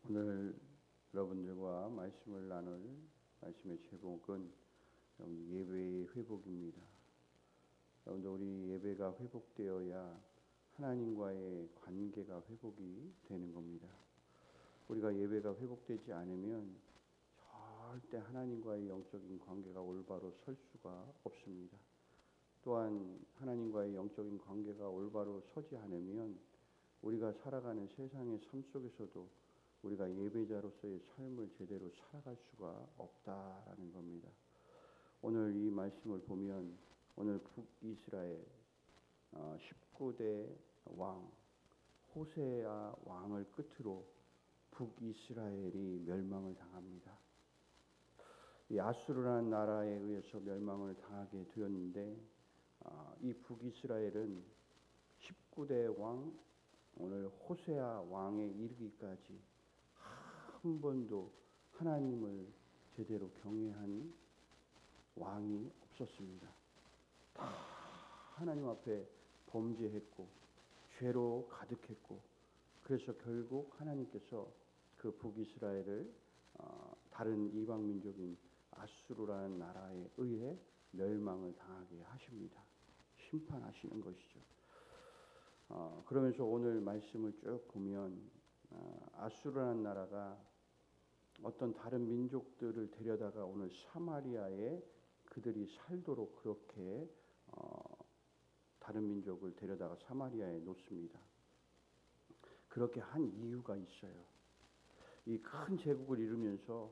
오늘 여러분들과 말씀을 나눌 말씀의 제목은 예배의 회복입니다. 여러분들, 우리 예배가 회복되어야 하나님과의 관계가 회복이 되는 겁니다. 우리가 예배가 회복되지 않으면 절대 하나님과의 영적인 관계가 올바로 설 수가 없습니다. 또한 하나님과의 영적인 관계가 올바로 서지 않으면 우리가 살아가는 세상의 삶 속에서도 우리가 예배자로서의 삶을 제대로 살아갈 수가 없다라는 겁니다. 오늘 이 말씀을 보면 오늘 북이스라엘 19대 왕 호세아 왕을 끝으로 북이스라엘이 멸망을 당합니다. 이 아수르라는 나라에 의해서 멸망을 당하게 되었는데 이 북이스라엘은 19대 왕 오늘 호세아 왕에 이르기까지 한 번도 하나님을 제대로 경외한 왕이 없었습니다. 다 하나님 앞에 범죄했고 죄로 가득했고, 그래서 결국 하나님께서 그 북이스라엘을 다른 이방 민족인 아수르라는 나라에 의해 멸망을 당하게 하십니다. 심판하시는 것이죠. 그러면서 오늘 말씀을 쭉 보면 아수르라는 나라가 어떤 다른 민족들을 데려다가 오늘 사마리아에 그들이 살도록 그렇게 다른 민족을 데려다가 사마리아에 놓습니다. 그렇게 한 이유가 있어요. 이 큰 제국을 이루면서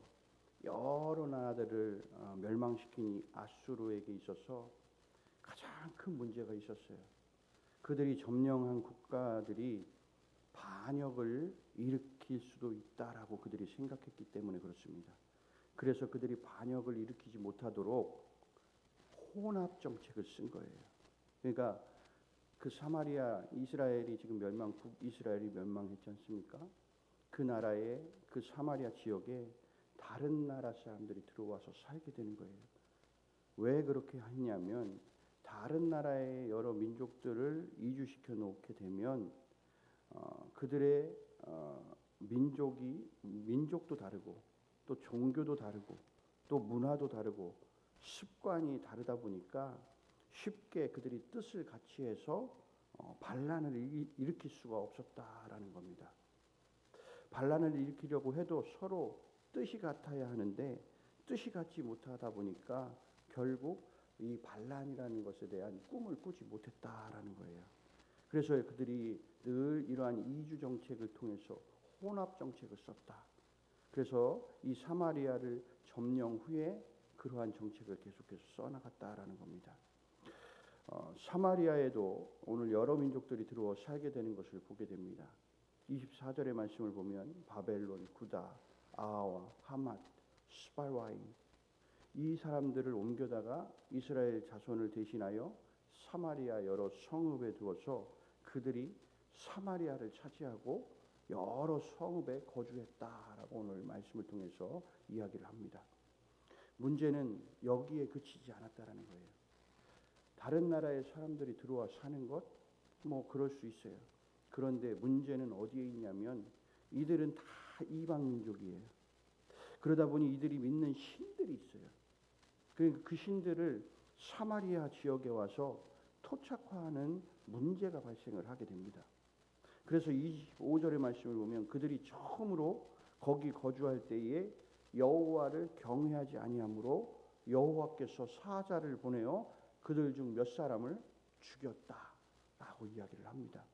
여러 나라들을 멸망시킨 이 아수르에게 있어서 가장 큰 문제가 있었어요. 그들이 점령한 국가들이 반역을 일으킬 수도 있다라고 그들이 생각했기 때문에 그렇습니다. 그래서 그들이 반역을 일으키지 못하도록 혼합 정책을 쓴 거예요. 그러니까 그 사마리아 이스라엘이 지금 북이스라엘이 멸망했지 않습니까? 그 나라에 그 사마리아 지역에 다른 나라 사람들이 들어와서 살게 되는 거예요. 왜 그렇게 했냐면 다른 나라의 여러 민족들을 이주시켜 놓게 되면 그들의 민족도 다르고 또 종교도 다르고 또 문화도 다르고 습관이 다르다 보니까 쉽게 그들이 뜻을 같이 해서 반란을 일으킬 수가 없었다라는 겁니다. 반란을 일으키려고 해도 서로 뜻이 같아야 하는데 뜻이 같지 못하다 보니까 결국 이 반란이라는 것에 대한 꿈을 꾸지 못했다라는 거예요. 그래서 그들이 늘 이러한 이주 정책을 통해서 혼합 정책을 썼다. 그래서 이 사마리아를 점령 후에 그러한 정책을 계속해서 써나갔다라는 겁니다. 사마리아에도 오늘 여러 민족들이 들어와 살게 되는 것을 보게 됩니다. 24절의 말씀을 보면 바벨론, 구다, 아와, 하맛, 스발와임, 이 사람들을 옮겨다가 이스라엘 자손을 대신하여 사마리아 여러 성읍에 두어서 그들이 사마리아를 차지하고 여러 성읍에 거주했다라고 오늘 말씀을 통해서 이야기를 합니다. 문제는 여기에 그치지 않았다라는 거예요. 다른 나라의 사람들이 들어와 사는 것 뭐 그럴 수 있어요. 그런데 문제는 어디에 있냐면 이들은 다 이방 민족이에요. 그러다 보니 이들이 믿는 신들이 있어요. 그 신들을 사마리아 지역에 와서 토착화하는 문제가 발생을 하게 됩니다. 그래서 25절의 말씀을 보면 그들이 처음으로 거기 거주할 때에 여호와를 경외하지 아니하므로 여호와께서 사자를 보내어 그들 중 몇 사람을 죽였다라고 이야기를 합니다.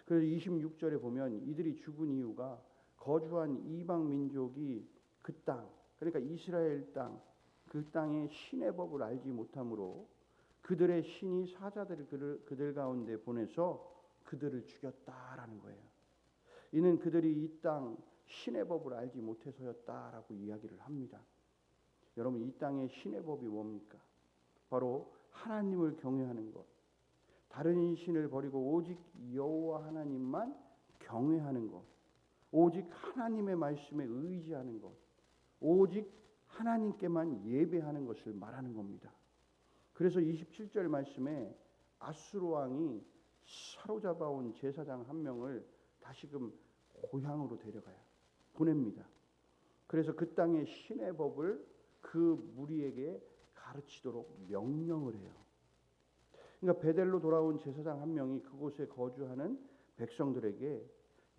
그래서 26절에 보면 이들이 죽은 이유가 거주한 이방 민족이 그 땅, 그러니까 이스라엘 땅, 그 땅의 신의 법을 알지 못함으로 그들의 신이 사자들을 그들 가운데 보내서 그들을 죽였다라는 거예요. 이는 그들이 이 땅 신의 법을 알지 못해서였다라고 이야기를 합니다. 여러분, 이 땅의 신의 법이 뭡니까? 바로 하나님을 경외하는 것, 다른 신을 버리고 오직 여호와 하나님만 경외하는 것, 오직 하나님의 말씀에 의지하는 것, 오직 하나님께만 예배하는 것을 말하는 겁니다. 그래서 27절 말씀에 아수르 왕이 사로잡아온 제사장 한 명을 다시금 고향으로 데려가요. 보냅니다. 그래서 그 땅의 신의 법을 그 무리에게 가르치도록 명령을 해요. 그러니까 베델로 돌아온 제사장 한 명이 그곳에 거주하는 백성들에게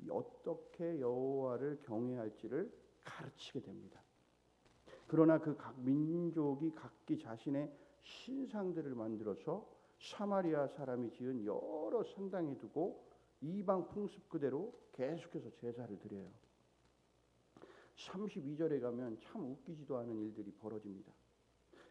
어떻게 여호와를 경외할지를 가르치게 됩니다. 그러나 그 각 민족이 각기 자신의 신상들을 만들어서 사마리아 사람이 지은 여러 산당에 두고 이방 풍습 그대로 계속해서 제사를 드려요. 32절에 가면 참 웃기지도 않은 일들이 벌어집니다.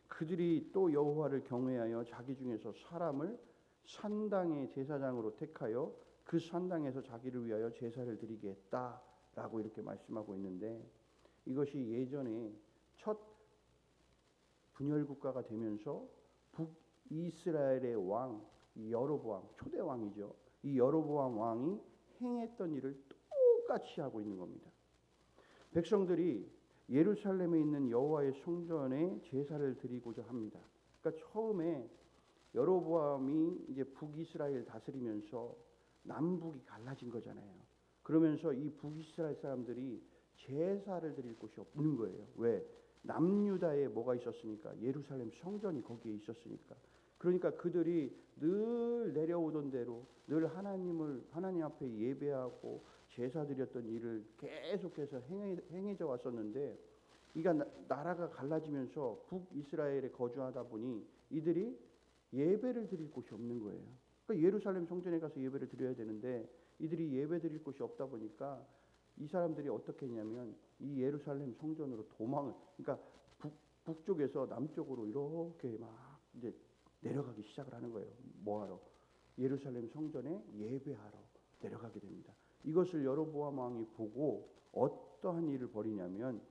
그들이 또 여호와를 경외하여 자기 중에서 사람을 산당의 제사장으로 택하여 그 산당에서 자기를 위하여 제사를 드리게 했다라고 이렇게 말씀하고 있는데, 이것이 예전에 첫 분열 국가가 되면서 북이스라엘의 왕 여로보암, 초대 왕이죠. 이 여로보암 왕이 행했던 일을 똑같이 하고 있는 겁니다. 백성들이 예루살렘에 있는 여호와의 성전에 제사를 드리고자 합니다. 그러니까 처음에 여로보암이 이제 북이스라엘 다스리면서 남북이 갈라진 거잖아요. 그러면서 이 북이스라엘 사람들이 제사를 드릴 곳이 없는 거예요. 왜? 남유다에 뭐가 있었으니까, 예루살렘 성전이 거기에 있었으니까. 그러니까 그들이 늘 내려오던 대로 늘 하나님 앞에 예배하고 제사 드렸던 일을 계속해서 행해져 왔었는데, 그러니까 나라가 갈라지면서 북이스라엘에 거주하다 보니 이들이 예배를 드릴 곳이 없는 거예요. 그러니까 예루살렘 성전에 가서 예배를 드려야 되는데 이들이 예배 드릴 곳이 없다 보니까 이 사람들이 어떻게 했냐면 이 예루살렘 성전으로 도망을, 그러니까 북쪽에서 남쪽으로 이렇게 막 이제 내려가기 시작을 하는 거예요. 뭐하러? 예루살렘 성전에 예배하러 내려가게 됩니다. 이것을 여로보암 왕이 보고 어떠한 일을 벌이냐면,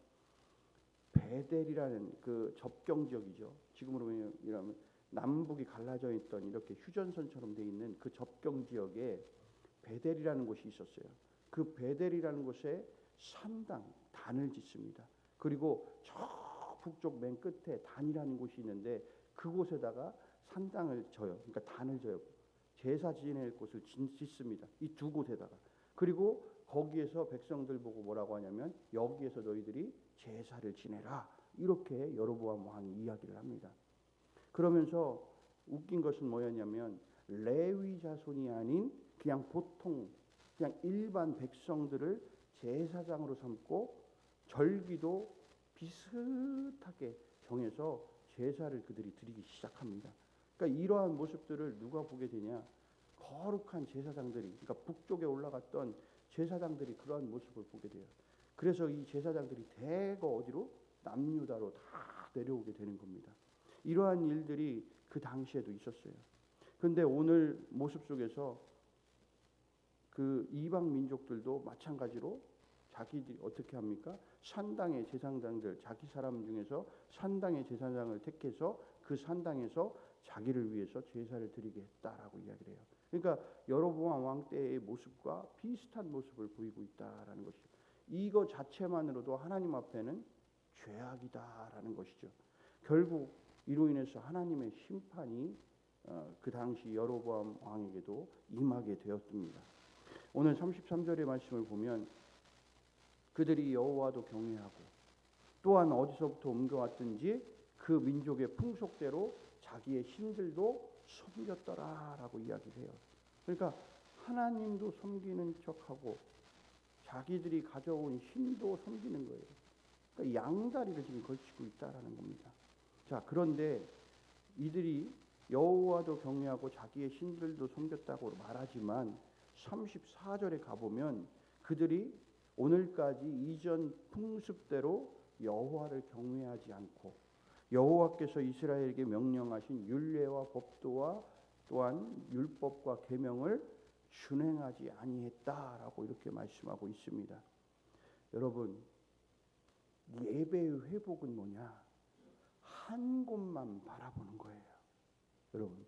베델이라는 그 접경 지역이죠. 지금으로 이러면 남북이 갈라져 있던 이렇게 휴전선처럼 돼 있는 그 접경 지역에 베델이라는 곳이 있었어요. 그 베델이라는 곳에 산당, 단을 짓습니다. 그리고 저 북쪽 맨 끝에 단이라는 곳이 있는데 그곳에다가 산당을 져요. 그러니까 단을 져요. 제사 지낼 곳을 짓습니다. 이 두 곳에다가. 그리고 거기에서 백성들 보고 뭐라고 하냐면 여기에서 너희들이 제사를 지내라. 이렇게 여로보암 왕이 이야기를 합니다. 그러면서 웃긴 것은 뭐였냐면 레위 자손이 아닌 그냥 보통 그냥 일반 백성들을 제사장으로 삼고 절기도 비슷하게 정해서 제사를 그들이 드리기 시작합니다. 그러니까 이러한 모습들을 누가 보게 되냐? 거룩한 제사장들이, 그러니까 북쪽에 올라갔던 제사장들이 그러한 모습을 보게 돼요. 그래서 이 제사장들이 대거 어디로? 남유다로 다 내려오게 되는 겁니다. 이러한 일들이 그 당시에도 있었어요. 그런데 오늘 모습 속에서 그 이방 민족들도 마찬가지로 자기들이 어떻게 합니까? 산당의 제사장들, 자기 사람 중에서 산당의 제사장을 택해서 그 산당에서 자기를 위해서 제사를 드리게 했다라고 이야기를 해요. 그러니까 여로보암 왕 때의 모습과 비슷한 모습을 보이고 있다라는 것이죠. 이거 자체만으로도 하나님 앞에는 죄악이다라는 것이죠. 결국 이로 인해서 하나님의 심판이 그 당시 여로보암 왕에게도 임하게 되었습니다. 오늘 33절의 말씀을 보면 그들이 여호와도 경외하고 또한 어디서부터 옮겨왔든지 그 민족의 풍속대로 자기의 신들도 섬겼더라라고 이야기를 해요. 그러니까 하나님도 섬기는 척하고 자기들이 가져온 신도 섬기는 거예요. 그러니까 양다리를 지금 걸치고 있다라는 겁니다. 자, 그런데 이들이 여호와도 경외하고 자기의 신들도 섬겼다고 말하지만 34절에 가보면 그들이 오늘까지 이전 풍습대로 여호와를 경외하지 않고 여호와께서 이스라엘에게 명령하신 율례와 법도와 또한 율법과 계명을 준행하지 아니했다라고 이렇게 말씀하고 있습니다. 여러분, 예배의 회복은 뭐냐? 한 곳만 바라보는 거예요. 여러분,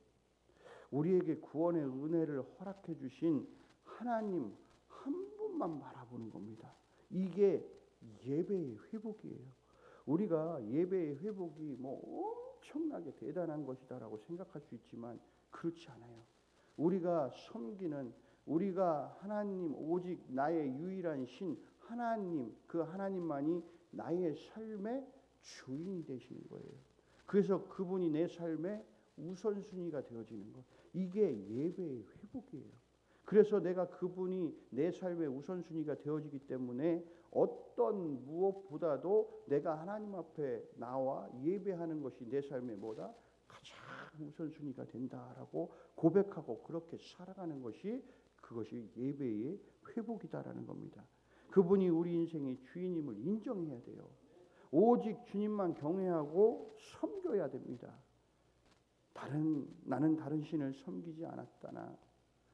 우리에게 구원의 은혜를 허락해 주신 하나님 한 분만 바라보는 겁니다. 이게 예배의 회복이에요. 우리가 예배의 회복이 뭐 엄청나게 대단한 것이다라고 생각할 수 있지만 그렇지 않아요. 우리가 섬기는, 우리가 하나님 오직 나의 유일한 신 하나님, 그 하나님만이 나의 삶의 주인이 되시는 거예요. 그래서 그분이 내 삶의 우선순위가 되어지는 것. 이게 예배의 회복이에요. 그래서 내가 그분이 내 삶의 우선순위가 되어지기 때문에 어떤 무엇보다도 내가 하나님 앞에 나와 예배하는 것이 내 삶의 뭐다? 가장 우선순위가 된다라고 고백하고 그렇게 살아가는 것이 그것이 예배의 회복이다라는 겁니다. 그분이 우리 인생의 주인임을 인정해야 돼요. 오직 주님만 경외하고 섬겨야 됩니다. 나는 다른 신을 섬기지 않았다나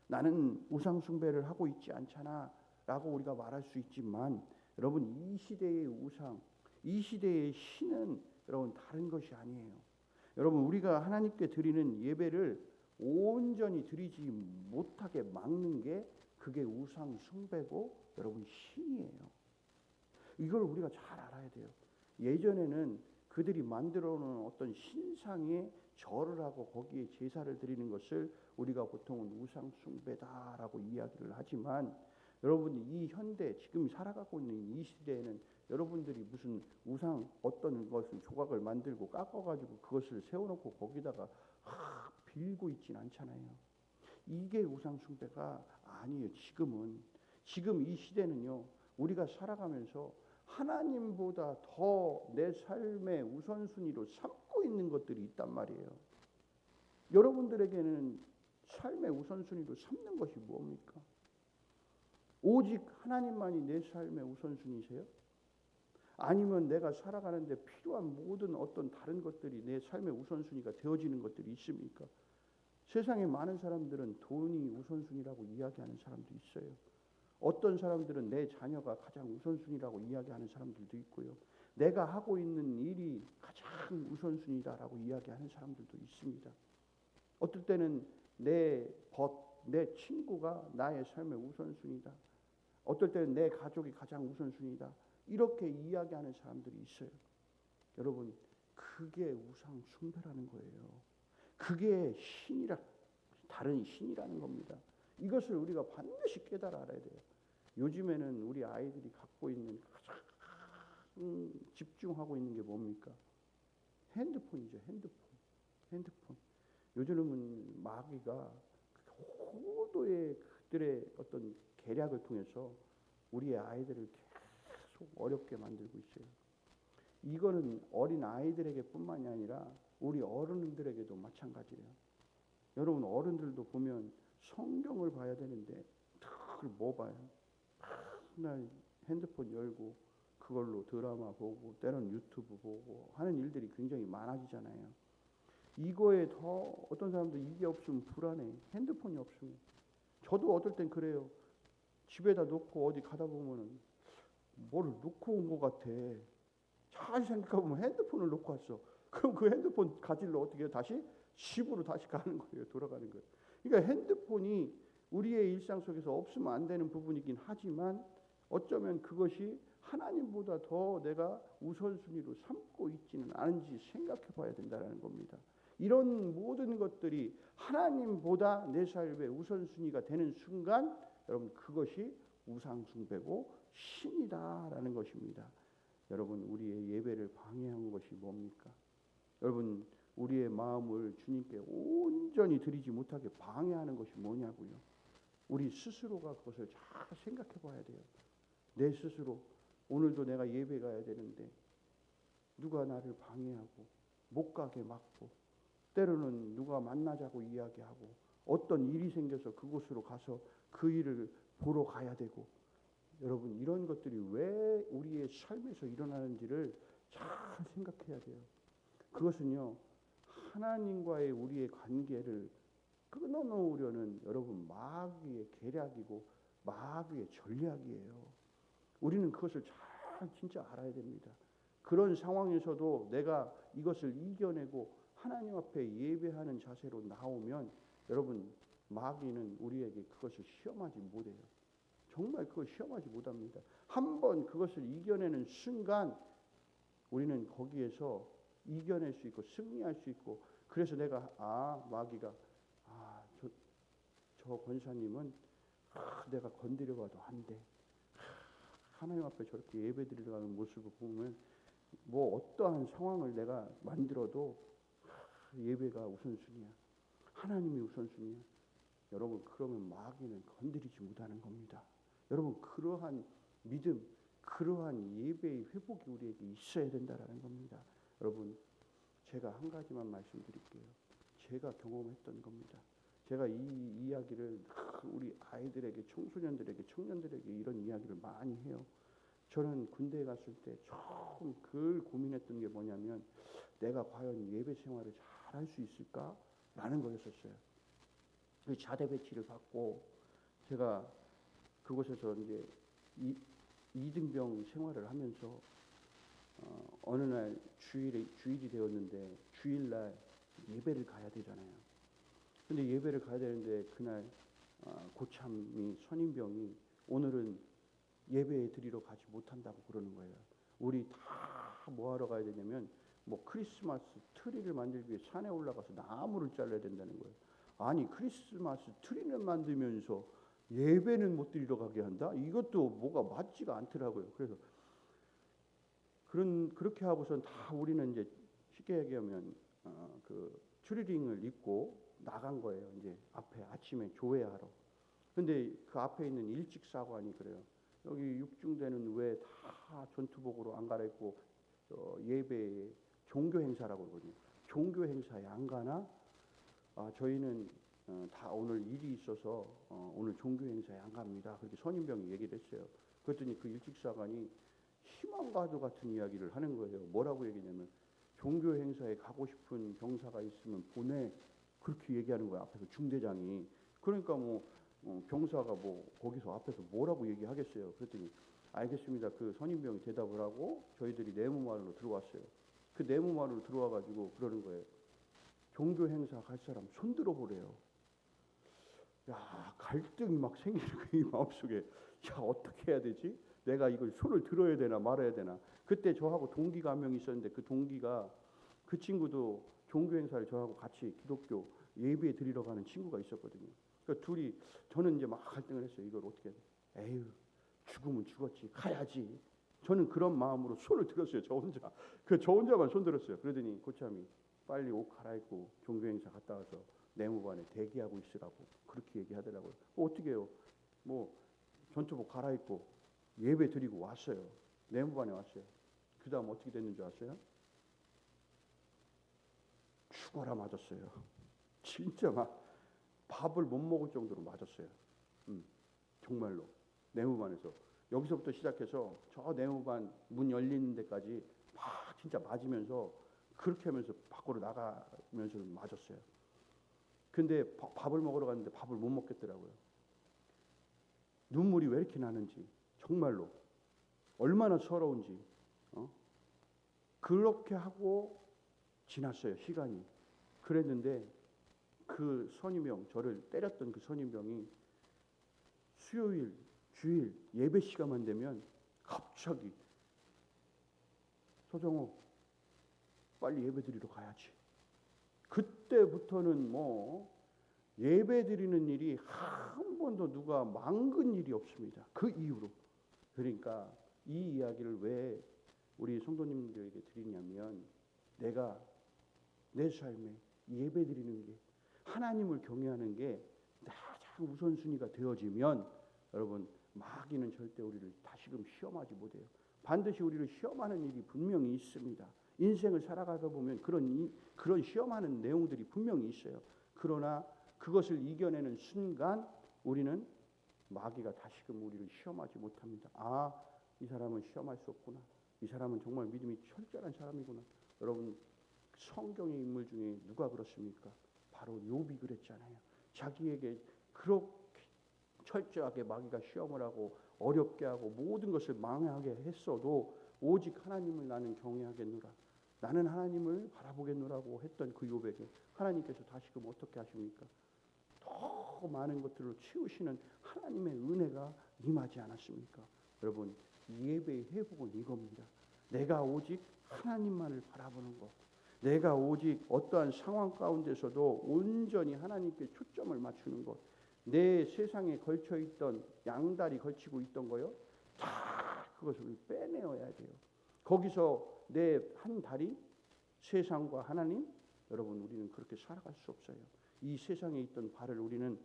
나는 우상 숭배를 하고 있지 않잖아 라고 우리가 말할 수 있지만 여러분 이 시대의 우상, 이 시대의 신은 여러분 다른 것이 아니에요. 여러분 우리가 하나님께 드리는 예배를 온전히 드리지 못하게 막는 게 그게 우상 숭배고 여러분 신이에요. 이걸 우리가 잘 알아야 돼요. 예전에는 그들이 만들어 놓은 어떤 신상에 절을 하고 거기에 제사를 드리는 것을 우리가 보통은 우상 숭배다라고 이야기를 하지만 여러분 이 현대 지금 살아가고 있는 이 시대에는 여러분들이 무슨 우상 어떤 것을 조각을 만들고 깎아가지고 그것을 세워놓고 거기다가 빌고 있진 않잖아요. 이게 우상 숭배가 아니에요. 지금 이 시대는요. 우리가 살아가면서 하나님보다 더 내 삶의 우선순위로 삼고 있는 것들이 있단 말이에요. 여러분들에게는 삶의 우선순위로 삼는 것이 뭡니까? 오직 하나님만이 내 삶의 우선순위세요? 아니면 내가 살아가는데 필요한 모든 어떤 다른 것들이 내 삶의 우선순위가 되어지는 것들이 있습니까? 세상에 많은 사람들은 돈이 우선순위라고 이야기하는 사람도 있어요. 어떤 사람들은 내 자녀가 가장 우선순위라고 이야기하는 사람들도 있고요. 내가 하고 있는 일이 가장 우선순위다라고 이야기하는 사람들도 있습니다. 어떨 때는 내 친구가 나의 삶의 우선순위다. 어떨 때는 내 가족이 가장 우선순위다. 이렇게 이야기하는 사람들이 있어요. 여러분, 그게 우상 숭배라는 거예요. 그게 다른 신이라는 겁니다. 이것을 우리가 반드시 깨달아 알아야 돼요. 요즘에는 우리 아이들이 갖고 있는 가장 집중하고 있는 게 뭡니까? 핸드폰이죠. 핸드폰. 요즘은 마귀가 호도의 그들의 어떤 계략을 통해서 우리의 아이들을 계속 어렵게 만들고 있어요. 이거는 어린 아이들에게 뿐만이 아니라 우리 어른들에게도 마찬가지예요. 여러분 어른들도 보면 성경을 봐야 되는데 늘 뭐 봐요? 맨날 핸드폰 열고 그걸로 드라마 보고 때로는 유튜브 보고 하는 일들이 굉장히 많아지잖아요. 이거에 더 어떤 사람도 이게 없으면 불안해. 핸드폰이 없으면. 저도 어떨 땐 그래요. 집에다 놓고 어디 가다 보면은 뭘 놓고 온 것 같아. 잘 생각해보면 핸드폰을 놓고 왔어. 그럼 그 핸드폰 가지러 어떻게 해요? 다시 집으로 다시 가는 거예요. 돌아가는 거예요. 그러니까 핸드폰이 우리의 일상 속에서 없으면 안 되는 부분이긴 하지만 어쩌면 그것이 하나님보다 더 내가 우선순위로 삼고 있지는 않은지 생각해 봐야 된다는 겁니다. 이런 모든 것들이 하나님보다 내 삶의 우선순위가 되는 순간 여러분 그것이 우상숭배고 신이다라는 것입니다. 여러분 우리의 예배를 방해한 것이 뭡니까? 여러분 우리의 마음을 주님께 온전히 드리지 못하게 방해하는 것이 뭐냐고요. 우리 스스로가 그것을 잘 생각해 봐야 돼요. 내 스스로 오늘도 내가 예배 가야 되는데 누가 나를 방해하고 못 가게 막고 때로는 누가 만나자고 이야기하고 어떤 일이 생겨서 그곳으로 가서 그 일을 보러 가야 되고 여러분 이런 것들이 왜 우리의 삶에서 일어나는지를 잘 생각해야 돼요. 그것은요 하나님과의 우리의 관계를 끊어놓으려는 여러분 마귀의 계략이고 마귀의 전략이에요. 우리는 그것을 잘 진짜 알아야 됩니다. 그런 상황에서도 내가 이것을 이겨내고 하나님 앞에 예배하는 자세로 나오면 여러분 마귀는 우리에게 그것을 시험하지 못해요. 정말 그걸 시험하지 못합니다. 한번 그것을 이겨내는 순간 우리는 거기에서 이겨낼 수 있고 승리할 수 있고 그래서 내가 마귀가 저 권사님은 내가 건드려봐도 안 돼. 하나님 앞에 저렇게 예배드리러 가는 모습을 보면 뭐 어떠한 상황을 내가 만들어도 예배가 우선순위야. 하나님이 우선순위야. 여러분, 그러면 마귀는 건드리지 못하는 겁니다. 여러분, 그러한 믿음, 그러한 예배의 회복이 우리에게 있어야 된다라는 겁니다. 여러분, 제가 한 가지만 말씀드릴게요. 제가 경험했던 겁니다. 제가 이 이야기를 우리 아이들에게, 청소년들에게, 청년들에게 이런 이야기를 많이 해요. 저는 군대에 갔을 때 처음 그 고민했던 게 뭐냐면 내가 과연 예배 생활을 잘 할 수 있을까라는 거였었어요. 그 자대 배치를 받고 제가 그곳에서 이제 이등병 생활을 하면서 어느 날 주일이 되었는데 주일날 예배를 가야 되잖아요. 근데 예배를 가야 되는데 그날 고참이 선임병이 오늘은 예배 드리러 가지 못한다고 그러는 거예요. 우리 다 뭐하러 가야 되냐면 뭐 크리스마스 트리를 만들기 위해 산에 올라가서 나무를 잘라야 된다는 거예요. 아니, 크리스마스 트리는 만들면서 예배는 못 드리러 가게 한다? 이것도 뭐가 맞지가 않더라고요. 그래서 그렇게 하고선 다 우리는 이제 쉽게 얘기하면 그 추리링을 입고 나간 거예요. 이제 앞에 아침에 조회하러. 근데 그 앞에 있는 일직사관이 그래요. 여기 육중대는 왜 다 전투복으로 안 갈아입고 예배에 종교 행사라고 그러거든요. 종교 행사에 안 가나? 저희는 다 오늘 일이 있어서 오늘 종교 행사에 안 갑니다. 그렇게 선임병이 얘기를 했어요. 그랬더니 그 일직사관이 희망가도 같은 이야기를 하는 거예요. 뭐라고 얘기냐면 종교 행사에 가고 싶은 병사가 있으면 보내. 그렇게 얘기하는 거예요. 앞에서 중대장이. 그러니까 뭐 병사가 뭐 거기서 앞에서 뭐라고 얘기하겠어요. 그랬더니 알겠습니다. 그 선임병이 대답을 하고 저희들이 내무마을로 들어왔어요. 그 내무마을로 들어와가지고 그러는 거예요. 종교 행사 갈 사람 손 들어보래요. 야, 갈등이 막 생기는 거예요. 이 마음속에. 야, 어떻게 해야 되지? 내가 이걸 손을 들어야 되나 말아야 되나. 그때 저하고 동기가 한 명 있었는데 그 동기가 그 친구도 종교 행사를 저하고 같이 기독교 예배 드리러 가는 친구가 있었거든요. 그러니까 둘이 저는 이제 막 갈등을 했어요. 이걸 어떻게 해야 돼? 에휴, 죽으면 죽었지. 가야지. 저는 그런 마음으로 손을 들었어요. 저 혼자. 저 혼자만 손 들었어요. 그러더니 고참이 빨리 옷 갈아입고 종교 행사 갔다 와서 내무반에 대기하고 있으라고 그렇게 얘기하더라고요. 어떻게 해요? 뭐 전투복 갈아입고 예배 드리고 왔어요. 내무반에 왔어요. 그 다음 어떻게 됐는 줄 아세요? 죽어라 맞았어요. 진짜 막 밥을 못 먹을 정도로 맞았어요. 정말로. 내무반에서. 여기서부터 시작해서 저 내무반 문 열리는 데까지 막 진짜 맞으면서 그렇게 하면서 밖으로 나가면서 맞았어요. 근데 밥을 먹으러 갔는데 밥을 못 먹겠더라고요. 눈물이 왜 이렇게 나는지 정말로 얼마나 서러운지 그렇게 하고 지났어요. 시간이. 그랬는데 그 선임병, 저를 때렸던 그 선임병이 수요일, 주일 예배 시간만 되면 갑자기 서정호 빨리 예배 드리러 가야지. 그때부터는 뭐 예배 드리는 일이 한 번도 누가 망근 일이 없습니다. 그 이후로. 그러니까 이 이야기를 왜 우리 성도님들에게 드리냐면 내가 내 삶에 예배 드리는 게 하나님을 경외하는 게 가장 우선순위가 되어지면 여러분 마귀는 절대 우리를 다시금 시험하지 못해요. 반드시 우리를 시험하는 일이 분명히 있습니다. 인생을 살아가다 보면 그런 시험하는 내용들이 분명히 있어요. 그러나 그것을 이겨내는 순간 우리는 마귀가 다시금 우리를 시험하지 못합니다. 아, 이 사람은 시험할 수 없구나. 이 사람은 정말 믿음이 철저한 사람이구나. 여러분 성경의 인물 중에 누가 그렇습니까? 바로 욥이 그랬잖아요. 자기에게 그렇게 철저하게 마귀가 시험을 하고 어렵게 하고 모든 것을 망하게 했어도 오직 하나님을 나는 경외하겠노라. 나는 하나님을 바라보겠노라고 했던 그 욥에게 하나님께서 다시금 어떻게 하십니까? 더 많은 것들로 채우시는 하나님의 은혜가 임하지 않았습니까? 여러분 예배의 회복은 이겁니다. 내가 오직 하나님만을 바라보는 것. 내가 오직 어떠한 상황 가운데서도 온전히 하나님께 초점을 맞추는 것. 내 세상에 걸쳐있던 양다리 걸치고 있던 거요. 다 그것을 빼내어야 돼요. 거기서 내 한 달이 세상과 하나님, 여러분 우리는 그렇게 살아갈 수 없어요. 이 세상에 있던 발을 우리는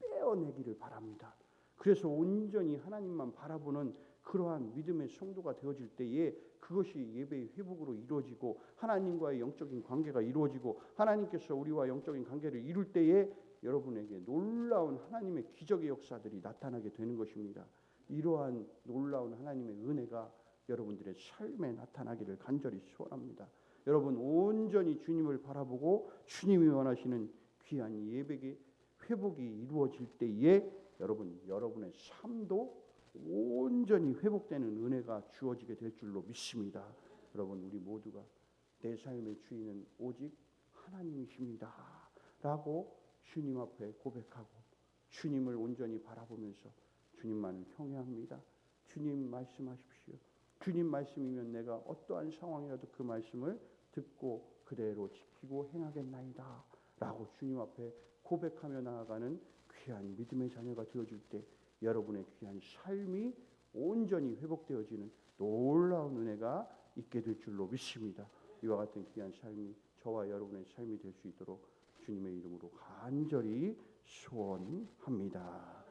떼어내기를 바랍니다. 그래서 온전히 하나님만 바라보는 그러한 믿음의 성도가 되어질 때에 그것이 예배의 회복으로 이루어지고 하나님과의 영적인 관계가 이루어지고 하나님께서 우리와 영적인 관계를 이룰 때에 여러분에게 놀라운 하나님의 기적의 역사들이 나타나게 되는 것입니다. 이러한 놀라운 하나님의 은혜가 여러분들의 삶에 나타나기를 간절히 소원합니다. 여러분 온전히 주님을 바라보고 주님이 원하시는 귀한 예배의 회복이 이루어질 때에 여러분의 삶도 온전히 회복되는 은혜가 주어지게 될 줄로 믿습니다. 여러분 우리 모두가 내 삶의 주인은 오직 하나님이십니다 라고 주님 앞에 고백하고 주님을 온전히 바라보면서 주님만을 경외합니다. 주님 말씀하십시오. 주님 말씀이면 내가 어떠한 상황이라도 그 말씀을 듣고 그대로 지키고 행하겠나이다 라고 주님 앞에 고백하며 나아가는 귀한 믿음의 자녀가 되어줄 때 여러분의 귀한 삶이 온전히 회복되어지는 놀라운 은혜가 있게 될 줄로 믿습니다. 이와 같은 귀한 삶이 저와 여러분의 삶이 될 수 있도록 주님의 이름으로 간절히 소원합니다.